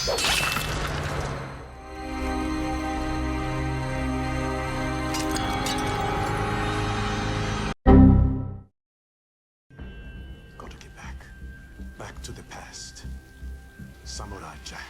Got to get back to the past. Samurai Jack.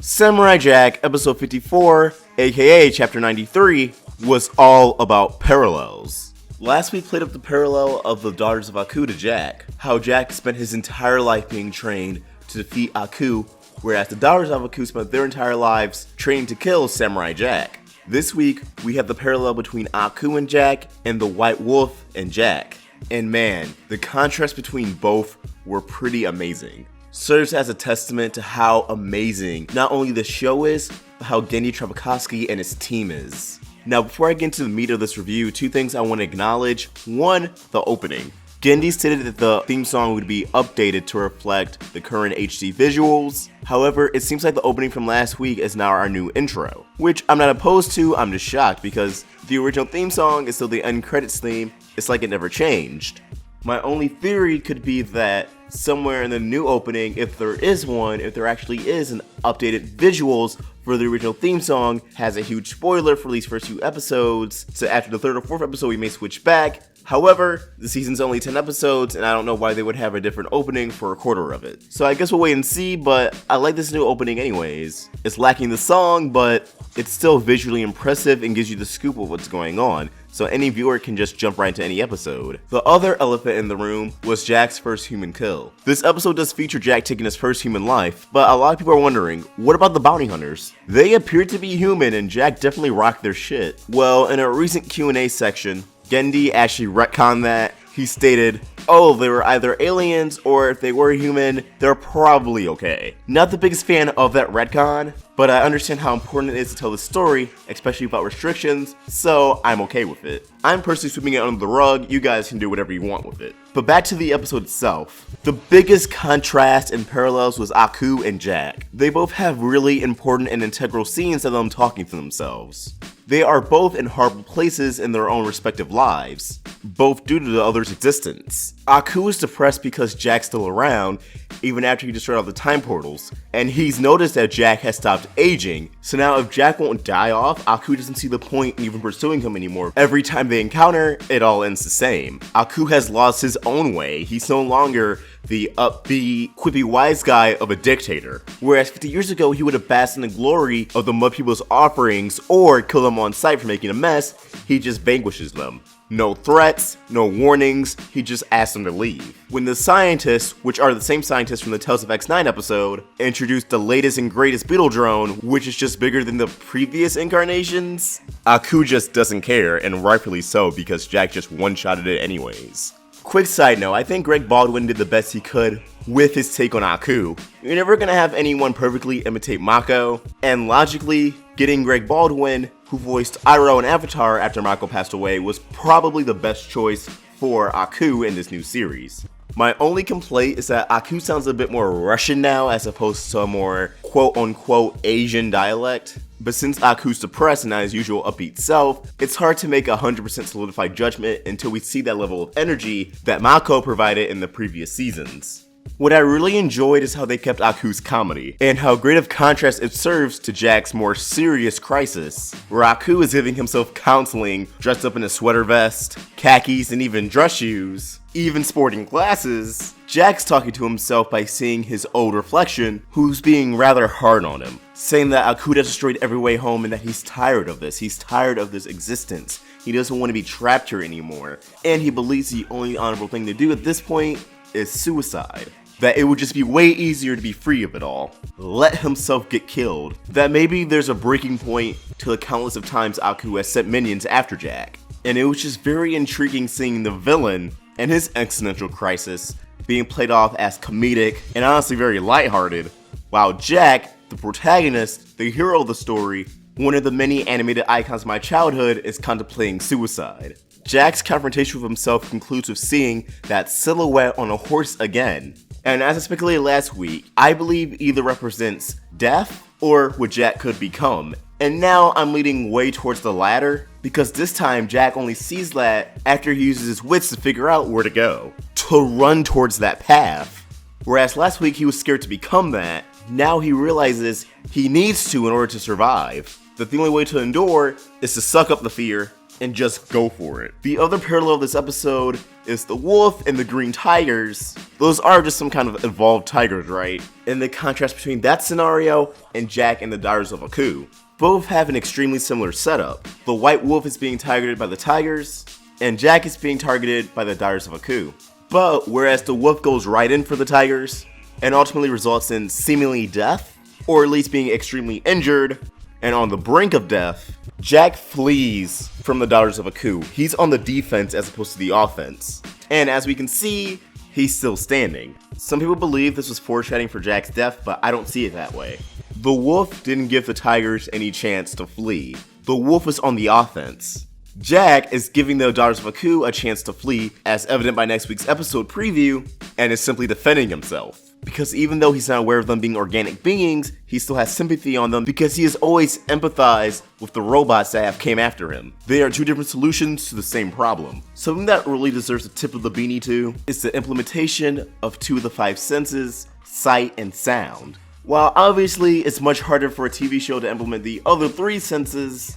Samurai Jack, episode 54, aka chapter 93, was all about parallels. Last week played up the parallel of the daughters of Aku to Jack, how Jack spent his entire life being trained to defeat Aku, whereas the daughters of Aku spent their entire lives training to kill Samurai Jack. This week, we have the parallel between Aku and Jack, and the White Wolf and Jack. And man, the contrast between both were pretty amazing. Serves as a testament to how amazing not only the show is, but how Gendy Trabakoski and his team is. Now, before I get into the meat of this review, two things I want to acknowledge. One, the opening. Gendy stated that the theme song would be updated to reflect the current HD visuals. However, it seems like the opening from last week is now our new intro, which I'm not opposed to. I'm just shocked because the original theme song is still the end credits theme. It's like it never changed. My only theory could be that somewhere in the new opening, if there is one, if there actually is an updated visuals for the original theme song, has a huge spoiler for these first few episodes, so after the third or fourth episode we may switch back. However, the season's only 10 episodes, and I don't know why they would have a different opening for a quarter of it. So I guess we'll wait and see, but I like this new opening anyways. It's lacking the song, but it's still visually impressive and gives you the scoop of what's going on, so any viewer can just jump right into any episode. The other elephant in the room was Jack's first human kill. This episode does feature Jack taking his first human life, but a lot of people are wondering, what about the bounty hunters? They appeared to be human, and Jack definitely rocked their shit. Well, in a recent Q&A section, Gendy actually retconned that. He stated, oh, they were either aliens, or if they were human, they're probably okay. Not the biggest fan of that retcon, but I understand how important it is to tell the story, especially about restrictions, so I'm okay with it. I'm personally sweeping it under the rug, you guys can do whatever you want with it. But back to the episode itself. The biggest contrast and parallels was Aku and Jack. They both have really important and integral scenes of them talking to themselves. They are both in horrible places in their own respective lives, both due to the other's existence. Aku is depressed because Jack's still around, even after he destroyed all the time portals, and he's noticed that Jack has stopped aging, so now if Jack won't die off, Aku doesn't see the point in even pursuing him anymore. Every time they encounter, it all ends the same. Aku has lost his own way. He's no longer the upbeat, quippy wise guy of a dictator. Whereas 50 years ago, he would have basked in the glory of the Mud People's offerings or kill them on sight for making a mess, he just vanquishes them. No threats, no warnings, he just asks them to leave. When the scientists, which are the same scientists from the Tales of X-9 episode, introduced the latest and greatest beetle drone, which is just bigger than the previous incarnations, Aku just doesn't care, and rightfully so because Jack just one-shotted it anyways. Quick side note, I think Greg Baldwin did the best he could with his take on Aku. You're never gonna have anyone perfectly imitate Mako, and logically, getting Greg Baldwin, who voiced Iroh in Avatar after Mako passed away, was probably the best choice for Aku in this new series. My only complaint is that Aku sounds a bit more Russian now as opposed to a more quote-unquote Asian dialect. But since Aku's depressed and not his usual upbeat self, it's hard to make a 100% solidified judgment until we see that level of energy that Mako provided in the previous seasons. What I really enjoyed is how they kept Aku's comedy, and how great of contrast it serves to Jack's more serious crisis, where Aku is giving himself counseling dressed up in a sweater vest, khakis, and even dress shoes. Even sporting glasses, Jack's talking to himself by seeing his old reflection, who's being rather hard on him, saying that Aku has destroyed every way home and that he's tired of this. He's tired of this existence. He doesn't want to be trapped here anymore, and he believes the only honorable thing to do at this point is suicide. That it would just be way easier to be free of it all. Let himself get killed. That maybe there's a breaking point to the countless of times Aku has sent minions after Jack. And it was just very intriguing seeing the villain and his existential crisis being played off as comedic and honestly very lighthearted, while Jack, the protagonist, the hero of the story, one of the many animated icons of my childhood, is contemplating suicide. Jack's confrontation with himself concludes with seeing that silhouette on a horse again. And as I speculated last week, I believe either represents death or what Jack could become. And now I'm leaning way towards the latter, because this time Jack only sees that after he uses his wits to figure out where to go, to run towards that path. Whereas last week he was scared to become that, now he realizes he needs to in order to survive. That the only way to endure is to suck up the fear and just go for it. The other parallel of this episode is the wolf and the green tigers. Those are just some kind of evolved tigers, right? And the contrast between that scenario and Jack and the Daughters of Aku. Both have an extremely similar setup. The white wolf is being targeted by the tigers, and Jack is being targeted by the Daughters of Aku. But whereas the wolf goes right in for the tigers, and ultimately results in seemingly death, or at least being extremely injured, and on the brink of death, Jack flees from the Daughters of Aku. He's on the defense as opposed to the offense. And as we can see, he's still standing. Some people believe this was foreshadowing for Jack's death, but I don't see it that way. The wolf didn't give the tigers any chance to flee. The wolf was on the offense. Jack is giving the Daughters of Aku a chance to flee, as evident by next week's episode preview, and is simply defending himself. Because even though he's not aware of them being organic beings, he still has sympathy on them because he has always empathized with the robots that have came after him. They are two different solutions to the same problem. Something that really deserves a tip of the beanie to is the implementation of 2 of the 5 senses, sight and sound. While obviously it's much harder for a TV show to implement the other 3 senses,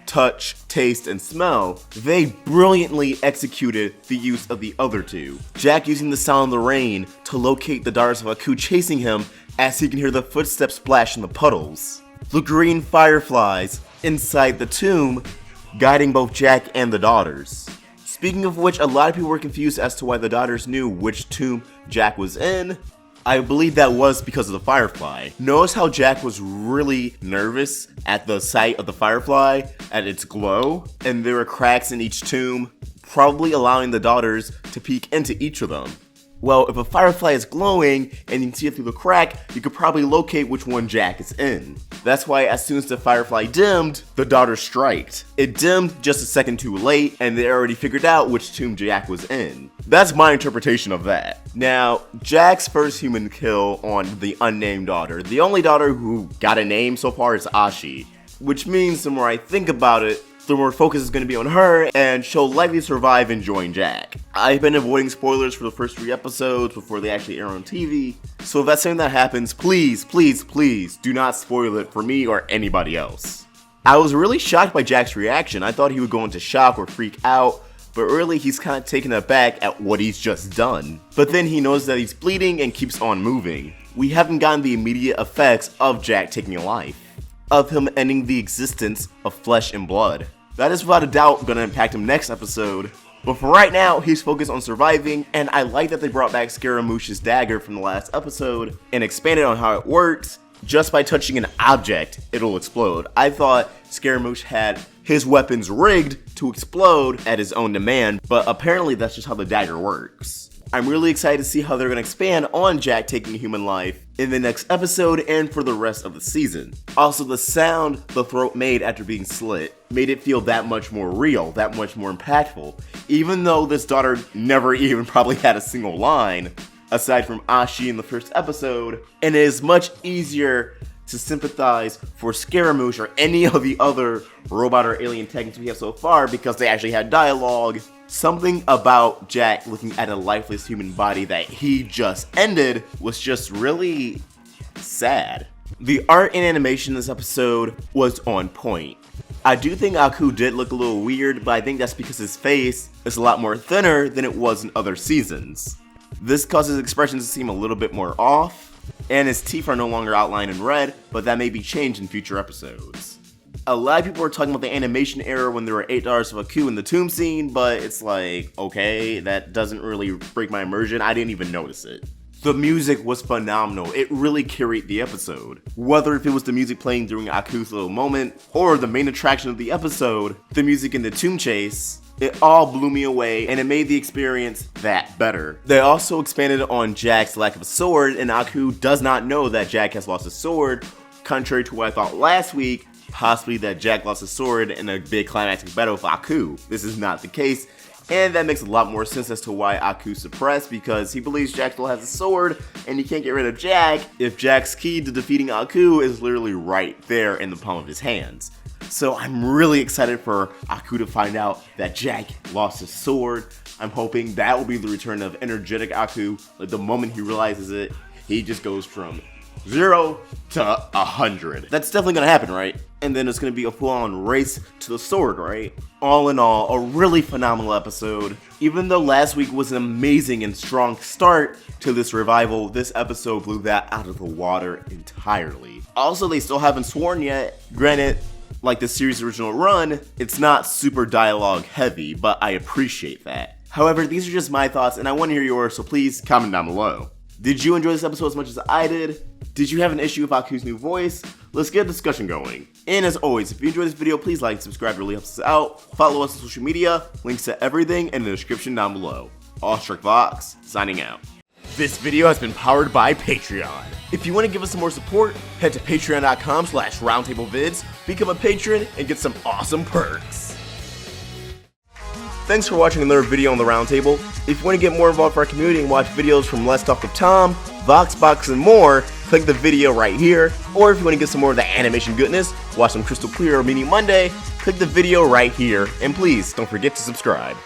touch, taste, and smell, they brilliantly executed the use of the other 2. Jack using the sound of the rain to locate the Daughters of Aku chasing him as he can hear the footsteps splash in the puddles. The green fireflies inside the tomb guiding both Jack and the daughters. Speaking of which, a lot of people were confused as to why the daughters knew which tomb Jack was in. I believe that was because of the firefly. Notice how Jack was really nervous at the sight of the firefly, at its glow, and there were cracks in each tomb, probably allowing the daughters to peek into each of them. Well, if a firefly is glowing and you can see it through the crack, you could probably locate which one Jack is in. That's why as soon as the firefly dimmed, the daughters striked. It dimmed just a second too late, and they already figured out which tomb Jack was in. That's my interpretation of that. Now, Jack's first human kill on the unnamed daughter. The only daughter who got a name so far is Ashi, which means the more I think about it, the more focus is going to be on her, and she'll likely survive and join Jack. I've been avoiding spoilers for the first 3 episodes before they actually air on TV, so if that's something that happens, please, please, please do not spoil it for me or anybody else. I was really shocked by Jack's reaction. I thought he would go into shock or freak out, but really he's kind of taken aback at what he's just done. But then he knows that he's bleeding and keeps on moving. We haven't gotten the immediate effects of Jack taking a life, of him ending the existence of flesh and blood. That is without a doubt going to impact him next episode. But for right now, he's focused on surviving, and I like that they brought back Scaramouche's dagger from the last episode and expanded on how it works. Just by touching an object, it'll explode. I thought Scaramouche had his weapons rigged to explode at his own demand, but apparently that's just how the dagger works. I'm really excited to see how they're going to expand on Jack taking a human life in the next episode and for the rest of the season. Also, the sound the throat made after being slit made it feel that much more real, that much more impactful. Even though this daughter never even probably had a single line, aside from Ashi in the first episode, and it is much easier to sympathize for Scaramouche or any of the other robot or alien techniques we have so far because they actually had dialogue. Something about Jack looking at a lifeless human body that he just ended was just really sad. The art and animation in this episode was on point. I do think Aku did look a little weird, but I think that's because his face is a lot more thinner than it was in other seasons. This causes expressions to seem a little bit more off, and his teeth are no longer outlined in red, but that may be changed in future episodes. A lot of people were talking about the animation error when there were 8 Daughters of Aku in the tomb scene, but it's like, okay, that doesn't really break my immersion. I didn't even notice it. The music was phenomenal. It really carried the episode. Whether if it was the music playing during Aku's little moment, or the main attraction of the episode, the music in the tomb chase, it all blew me away, and it made the experience that better. They also expanded on Jack's lack of a sword, and Aku does not know that Jack has lost his sword, contrary to what I thought last week, possibly that Jack lost his sword in a big climactic battle with Aku. This is not the case, And that makes a lot more sense as to why Aku's suppressed, because he believes Jack still has a sword, and he can't get rid of Jack if Jack's key to defeating Aku is literally right there in the palm of his hands. So I'm really excited for Aku to find out that Jack lost his sword. I'm hoping that will be the return of energetic Aku. Like, the moment he realizes it, he just goes from 0 to 100. That's definitely gonna happen, right? And then it's gonna be a full-on race to the sword, right? All in all, a really phenomenal episode. Even though last week was an amazing and strong start to this revival, this episode blew that out of the water entirely. Also, they still haven't sworn yet. Granted, like the series' original run, it's not super dialogue heavy, but I appreciate that. However, these are just my thoughts, and I want to hear yours, so please comment down below. Did you enjoy this episode as much as I did? Did you have an issue with Aku's new voice? Let's get a discussion going. And as always, if you enjoyed this video, please like and subscribe, it really helps us out. Follow us on social media, links to everything in the description down below. Awestruck Vox, signing out. This video has been powered by Patreon. If you want to give us some more support, head to patreon.com/roundtablevids, become a patron, and get some awesome perks. Thanks for watching another video on the Roundtable. If you want to get more involved with our community and watch videos from Let's Talk with Tom, Voxbox, and more, click the video right here. Or if you want to get some more of the animation goodness, watch some Crystal Clear or Meaning Monday, click the video right here. And please, don't forget to subscribe.